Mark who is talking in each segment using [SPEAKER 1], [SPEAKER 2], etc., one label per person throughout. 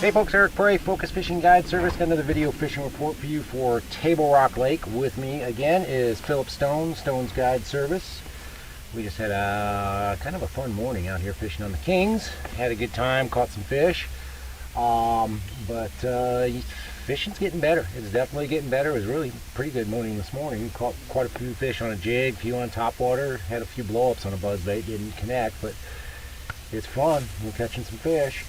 [SPEAKER 1] Hey folks, Eric Prey, Focus Fishing Guide Service. Got another video fishing report for you for Table Rock Lake. With me again is Philip Stone, Stone's Guide Service. We just had a kind of a fun morning out here fishing on the Kings. Had a good time, caught some fish. Fishing's getting better. It's definitely getting better. It was really a pretty good morning this morning. Caught quite a few fish on a jig, a few on topwater. Had a few blow-ups on a buzzbait. Didn't connect, but it's fun. We're catching some fish.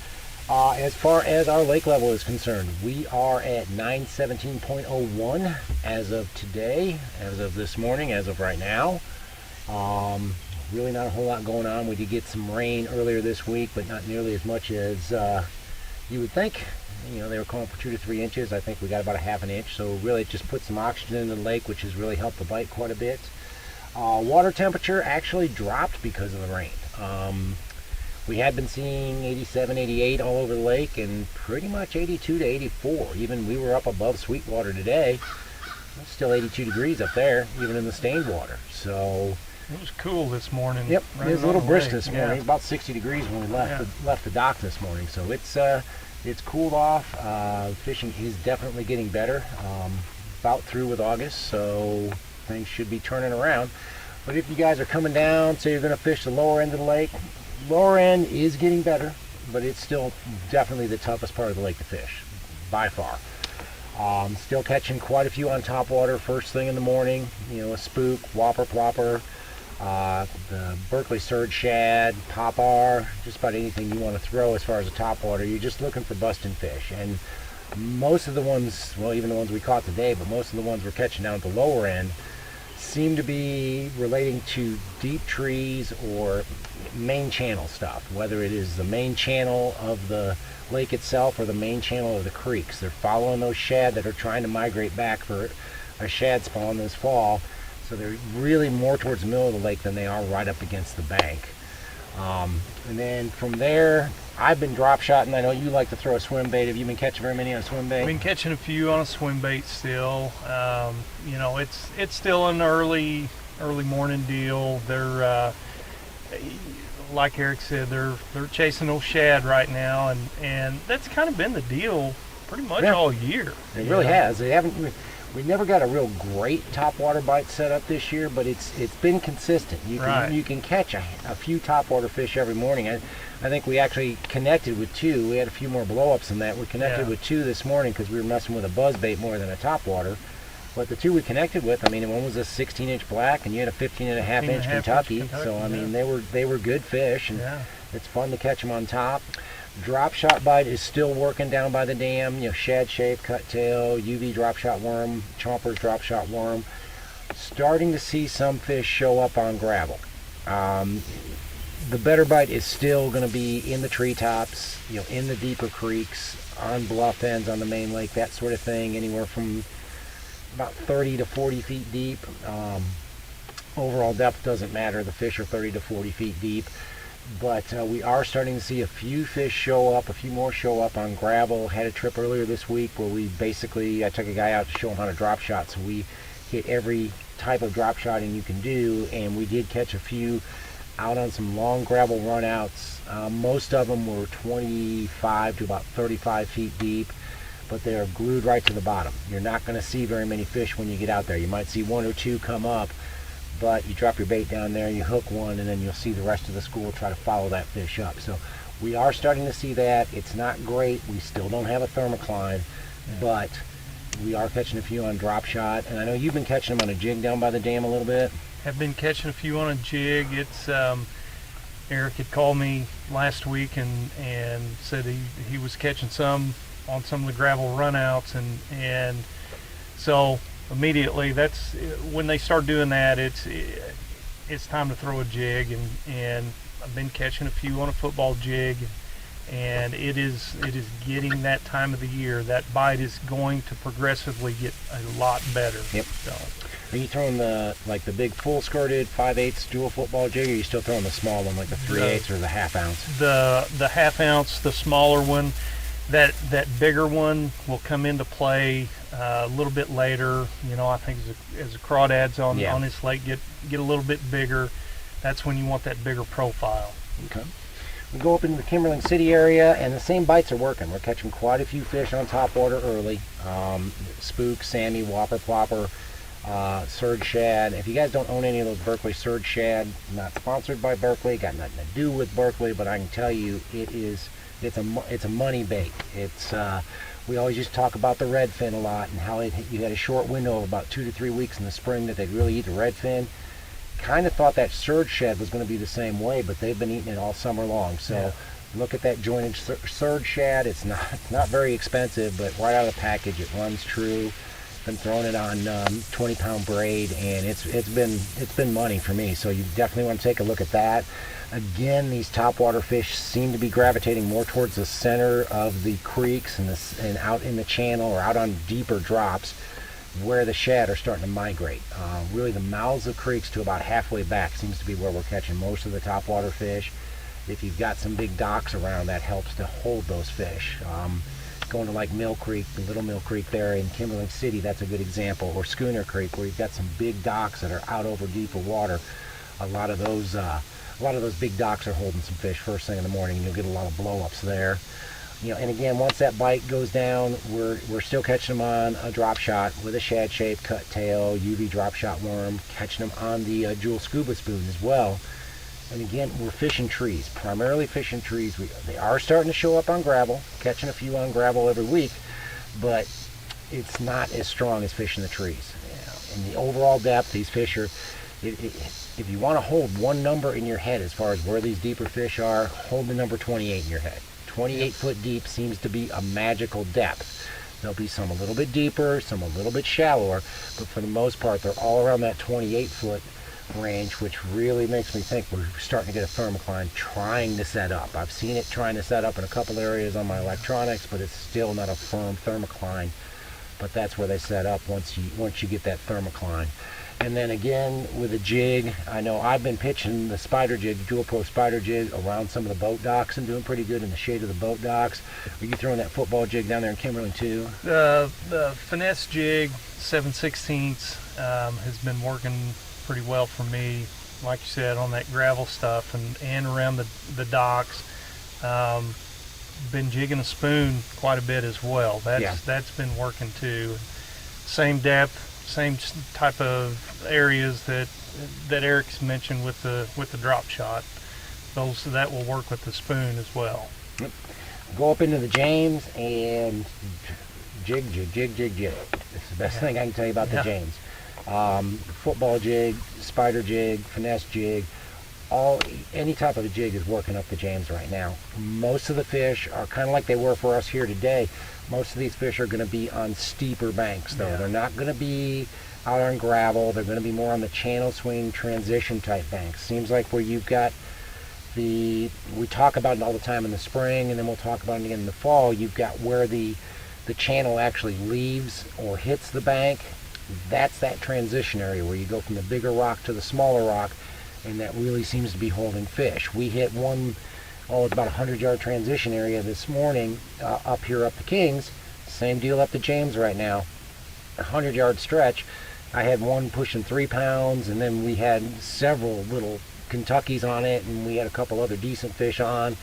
[SPEAKER 1] As far as our lake level is concerned, we are at 917.01 as of today, as of this morning, as of right now. Really not a whole lot going on. We did get some rain earlier this week, but not nearly as much as you would think. You know, they were calling for 2 to 3 inches. I think we got about a half an inch, so really it just put some oxygen in the lake, which has really helped the bite quite a bit. Water temperature actually dropped because of the rain. We had been seeing 87, 88 all over the lake, and pretty much 82 to 84. Even we were up above Sweetwater today. It's still 82 degrees up there, even in the stained water. So
[SPEAKER 2] it was cool this morning.
[SPEAKER 1] Yep, it was a little brisk this morning.
[SPEAKER 2] Yeah.
[SPEAKER 1] About 60 degrees when we left the dock this morning. So it's cooled off. Fishing is definitely getting better. About through with August, so things should be turning around. But if you guys are coming down, say you're going to fish the lower end of the lake, lower end is getting better, but it's still definitely the toughest part of the lake to fish, by far. Still catching quite a few on topwater first thing in the morning. You know, a spook, whopper, plopper, the Berkeley surge shad, popar, just about anything you want to throw as far as the topwater. You're just looking for busting fish. And most of the ones, well, even the ones we caught today, but most of the ones we're catching down at the lower end seem to be relating to deep trees or main channel stuff, whether it is the main channel of the lake itself or the main channel of the creeks. They're following those shad that are trying to migrate back for a shad spawn this fall, so they're really more towards the middle of the lake than they are right up against the bank. And then from there, I've been drop shotting. I know you like to throw a swim bait. Have you been catching very many on a swim bait?
[SPEAKER 2] I've been catching a few on a swim bait still. You know, it's still an early morning deal. They're like Eric said, they're chasing those shad right now, and that's kind of been the deal pretty much all year.
[SPEAKER 1] It really has. We never got a real great topwater bite set up this year, but it's been consistent. You can catch a few topwater fish every morning. I think we actually connected with 2. We had a few more blow-ups than that. We connected with 2 this morning because we were messing with a buzzbait more than a topwater. But the 2 we connected with, I mean, one was a 16-inch black, and you had a 15.5-inch Kentucky. So I mean, they were good fish, and it's fun to catch them on top. Drop shot bite is still working down by the dam. You know, shad shape, cut tail, UV drop shot worm, chompers drop shot worm. Starting to see some fish show up on gravel. The better bite is still going to be in the treetops, you know, in the deeper creeks, on bluff ends on the main lake, that sort of thing, anywhere from about 30 to 40 feet deep. Overall depth doesn't matter. The fish are 30 to 40 feet deep. But we are starting to see a few fish show up, a few more show up on gravel. Had a trip earlier this week where I took a guy out to show him how to drop shot. So we hit every type of drop shotting you can do, and we did catch a few out on some long gravel runouts. Most of them were 25 to about 35 feet deep, but they're glued right to the bottom. You're not going to see very many fish when you get out there. You might see 1 or 2 come up, but you drop your bait down there, you hook one, and then you'll see the rest of the school try to follow that fish up. So we are starting to see that. It's not great. We still don't have a thermocline, but we are catching a few on drop shot. And I know you've been catching them on a jig down by the dam a little bit.
[SPEAKER 2] Have been catching a few on a jig. It's Eric had called me last week and said he was catching some on some of the gravel runouts, and so immediately, that's when they start doing that. It's time to throw a jig, and I've been catching a few on a football jig, and it is getting that time of the year. That bite is going to progressively get a lot better. Yep. So,
[SPEAKER 1] are you throwing the big full skirted 5/8 dual football jig, or are you still throwing the small one, like the 3/8 or the half ounce?
[SPEAKER 2] The half ounce, the smaller one. That bigger one will come into play a little bit later. You know, I think as the crawdads on this lake get a little bit bigger, that's when you want that bigger profile.
[SPEAKER 1] Okay. We go up into the Kimberling City area, and the same bites are working. We're catching quite a few fish on top water early. Spook, Sammy, Whopper, Plopper, surge shad. If you guys don't own any of those Berkeley surge shad, not sponsored by Berkeley, got nothing to do with Berkeley, but I can tell you it's a money bait. We always used to talk about the redfin a lot, and how you had a short window of about 2 to 3 weeks in the spring that they'd really eat the redfin. Kind of thought that surge shad was going to be the same way, but they've been eating it all summer long. So look at that jointed surge shad. It's not very expensive, but right out of the package it runs true. Been throwing it on 20-pound braid, and it's been money for me. So you definitely want to take a look at that. Again, these topwater fish seem to be gravitating more towards the center of the creeks and out in the channel or out on deeper drops, where the shad are starting to migrate. Really the mouths of creeks to about halfway back seems to be where we're catching most of the topwater fish. If you've got some big docks around, that helps to hold those fish. Going to like Mill Creek, the Little Mill Creek there in Kimberling City, that's a good example, or Schooner Creek, where you've got some big docks that are out over deeper water. A lot of those big docks are holding some fish first thing in the morning, and you'll get a lot of blow-ups there. And again, once that bite goes down, we're still catching them on a drop shot with a shad shape, cut tail, UV drop shot worm, catching them on the Jewel scuba spoon as well. And again, we're fishing trees, primarily fishing trees. They are starting to show up on gravel, catching a few on gravel every week, but it's not as strong as fishing the trees. In the overall depth, these fish are, if you want to hold one number in your head as far as where these deeper fish are, hold the number 28 in your head. 28 foot deep seems to be a magical depth. There'll be some a little bit deeper, some a little bit shallower, but for the most part, they're all around that 28 foot range, which really makes me think we're starting to get a thermocline trying to set up. I've seen it trying to set up in a couple areas on my electronics, but it's still not a firm thermocline. But that's where they set up once you get that thermocline. And then again with a jig, I know I've been pitching the spider jig, the Jewel Pro spider jig, around some of the boat docks and doing pretty good in the shade of the boat docks. Are you throwing that football jig down there in Kimberling too?
[SPEAKER 2] The finesse jig 7/16 has been working pretty well for me, like you said, on that gravel stuff and around the docks. Been jigging a spoon quite a bit as well. That's been working too. Same depth, same type of areas that Eric's mentioned with the drop shot. That will work with the spoon as well.
[SPEAKER 1] Yep. Go up into the James and jig. It's the best thing I can tell you about the James. Football jig, spider jig, finesse jig, any type of a jig is working up the James right now. Most of the fish are kind of like they were for us here today. Most of these fish are going to be on steeper banks though. They're not going to be out on gravel. They're going to be more on the channel swing transition type banks. Seems like where you've got we talk about it all the time in the spring, and then we'll talk about it again in the fall. You've got where the channel actually leaves or hits the bank. That's that transition area where you go from the bigger rock to the smaller rock, and that really seems to be holding fish. We hit it's about 100-yard transition area this morning up the Kings. Same deal up the James right now. 100-yard stretch. I had one pushing 3 pounds, and then we had several little Kentuckys on it, and we had a couple other decent fish on.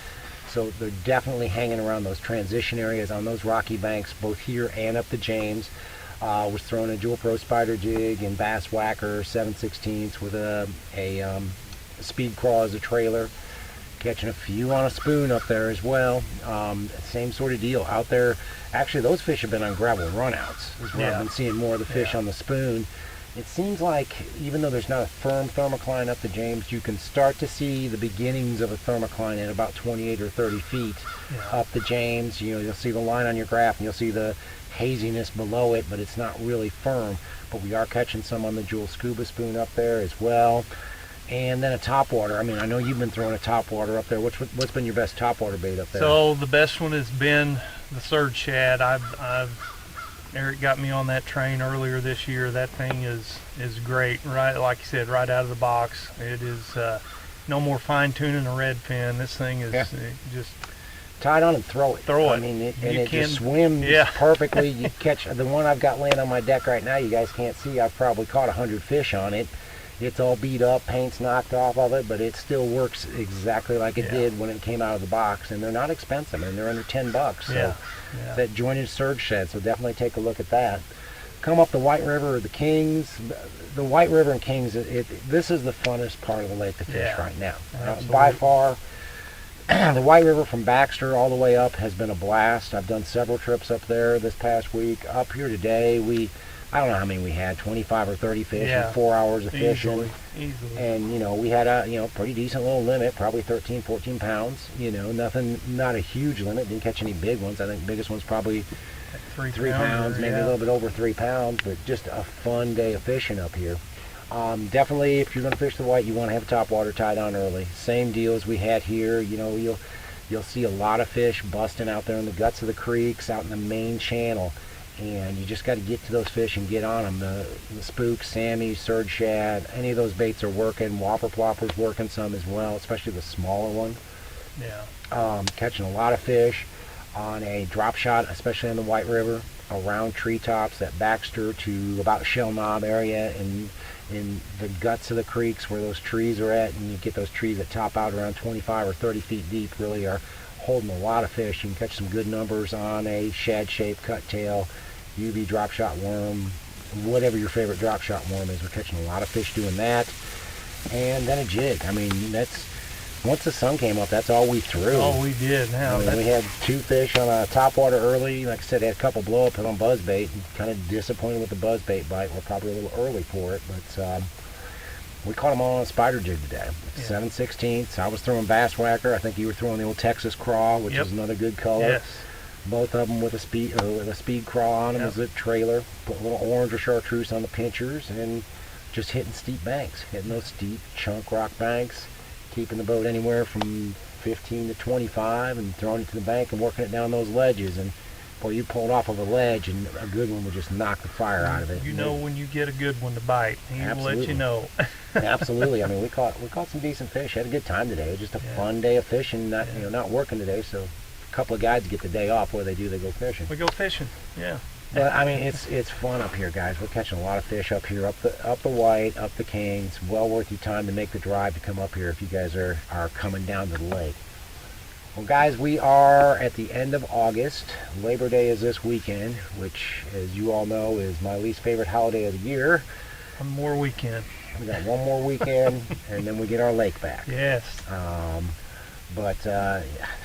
[SPEAKER 1] So they're definitely hanging around those transition areas on those rocky banks, both here and up the James. Was throwing a Jewel Pro spider jig and bass whacker 7/16 with a speed crawl as a trailer, catching a few on a spoon up there as well. Same sort of deal out there. Actually, those fish have been on gravel runouts. Is where I've been seeing more of the fish on the spoon. It seems like even though there's not a firm thermocline up the James, you can start to see the beginnings of a thermocline at about 28 or 30 feet up the James. You'll see the line on your graph, and you'll see the haziness below it, but it's not really firm. But we are catching some on the Jewel scuba spoon up there as well. And then a topwater. I mean, I know you've been throwing a topwater up there. What's been your best topwater bait up there?
[SPEAKER 2] So the best one has been the surge shad. Eric got me on that train earlier this year. That thing is great, right? Like you said, right out of the box. It is no more fine tuning a red fin. This thing is just
[SPEAKER 1] tie it on and throw it.
[SPEAKER 2] Throw it.
[SPEAKER 1] I mean, it just swims perfectly. You catch the one I've got laying on my deck right now. You guys can't see. I've probably caught 100 fish on it. It's all beat up, paint's knocked off of it, but it still works exactly like it did when it came out of the box. And they're not expensive, and they're under $10. So that jointed surge shed, so definitely take a look at that. Come up the White River or the Kings. The White River and Kings, this is the funnest part of the lake to fish right now. By far. The White River from Baxter all the way up has been a blast. I've done several trips up there this past week. Up here today, I don't know how many we had, 25 or 30 fish in 4 hours of fishing.
[SPEAKER 2] Easily.
[SPEAKER 1] And, we had a, pretty decent little limit, probably 13, 14 pounds. Nothing, not a huge limit. Didn't catch any big ones. I think the biggest one's probably 3 pounds, maybe a little bit over 3 pounds, but just a fun day of fishing up here. Definitely, if you're going to fish the White, you want to have a topwater tied on early. Same deal as we had here. You'll see a lot of fish busting out there in the guts of the creeks, out in the main channel, and you just got to get to those fish and get on them. The spooks, Sammy, surge shad, any of those baits are working. Whopper ploppers working some as well, especially the smaller one. Catching a lot of fish on a drop shot, especially on the White River, around treetops at Baxter to about Shell Knob area, and in the guts of the creeks where those trees are at, and you get those trees that top out around 25 or 30 feet deep, really are holding a lot of fish. You can catch some good numbers on a shad-shaped cut tail, UV drop shot worm, whatever your favorite drop shot worm is. We're catching a lot of fish doing that. And then a jig. I mean, once the sun came up, that's all we threw.
[SPEAKER 2] All we did. Now
[SPEAKER 1] we had 2 fish on a topwater early. Like I said, had a couple blow up on buzzbait. Kind of disappointed with the buzzbait bite. We're probably a little early for it, but we caught them all on a spider jig today. 7/16. I was throwing bass whacker. I think you were throwing the old Texas craw, which is another good color.
[SPEAKER 2] Yes.
[SPEAKER 1] Both of them with a speed craw on them as a trailer. Put a little orange or chartreuse on the pinchers, and just hitting steep banks, hitting those steep chunk rock banks. Keeping the boat anywhere from 15 to 25 and throwing it to the bank and working it down those ledges. And boy, you pulled off of a ledge and a good one would just knock the fire out of it.
[SPEAKER 2] You know when you get a good one to bite. He will let you know.
[SPEAKER 1] Absolutely. I mean, we caught some decent fish. Had a good time today. Just a fun day of fishing. Not working today, so a couple of guys get the day off. What do? They go fishing.
[SPEAKER 2] We go fishing. Yeah.
[SPEAKER 1] But I mean, it's fun up here, guys. We're catching a lot of fish up here, up the White, up the Kings. Well worth your time to make the drive to come up here if you guys are coming down to the lake. Well, guys, we are at the end of August. Labor Day is this weekend, which, as you all know, is my least favorite holiday of the year.
[SPEAKER 2] One more weekend.
[SPEAKER 1] We got one more weekend, and then we get our lake back.
[SPEAKER 2] Yes.
[SPEAKER 1] But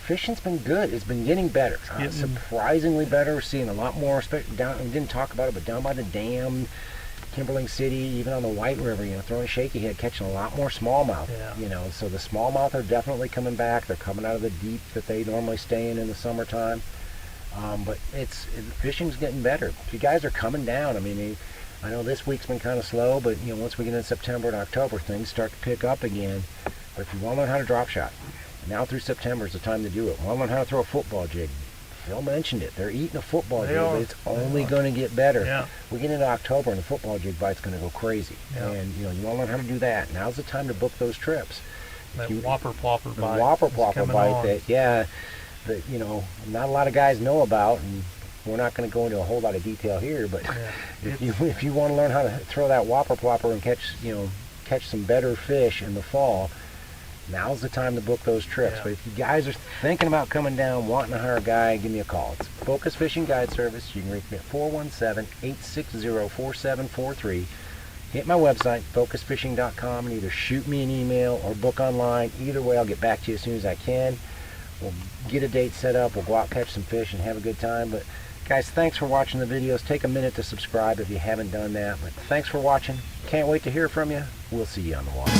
[SPEAKER 1] fishing's been good. It's been getting better. Surprisingly better. We're seeing a lot more. Down, we didn't talk about it, but down by the dam, Kimberling City, even on the White River, throwing shaky head, catching a lot more smallmouth. So the smallmouth are definitely coming back. They're coming out of the deep that they normally stay in the summertime. But fishing's getting better. If you guys are coming down, I mean, I know this week's been kind of slow, but once we get into September and October, things start to pick up again. But if you want to learn how to drop shot, now through September is the time to do it. Want to learn how to throw a football jig? Phil mentioned it. They're eating a football jig, but it's only going to get better.
[SPEAKER 2] Yeah.
[SPEAKER 1] We get into October and the football jig bite's going to go crazy.
[SPEAKER 2] Yeah.
[SPEAKER 1] And you want to learn how to do that. Now's the time to book those trips.
[SPEAKER 2] That whopper plopper bite.
[SPEAKER 1] The whopper plopper bite that not a lot of guys know about, and we're not going to go into a whole lot of detail here. But if you want to learn how to throw that whopper plopper and catch some better fish in the fall, now's the time to book those trips. But if you guys are thinking about coming down, wanting to hire a guy, give me a call. It's Focus Fishing Guide Service. You can reach me at 417-860-4743. Hit my website, focusfishing.com, and either shoot me an email or book online. Either way, I'll get back to you as soon as I can. We'll get a date set up. We'll go out, catch some fish, and have a good time. But guys, thanks for watching the videos. Take a minute to subscribe if you haven't done that. But thanks for watching. Can't wait to hear from you. We'll see you on the water.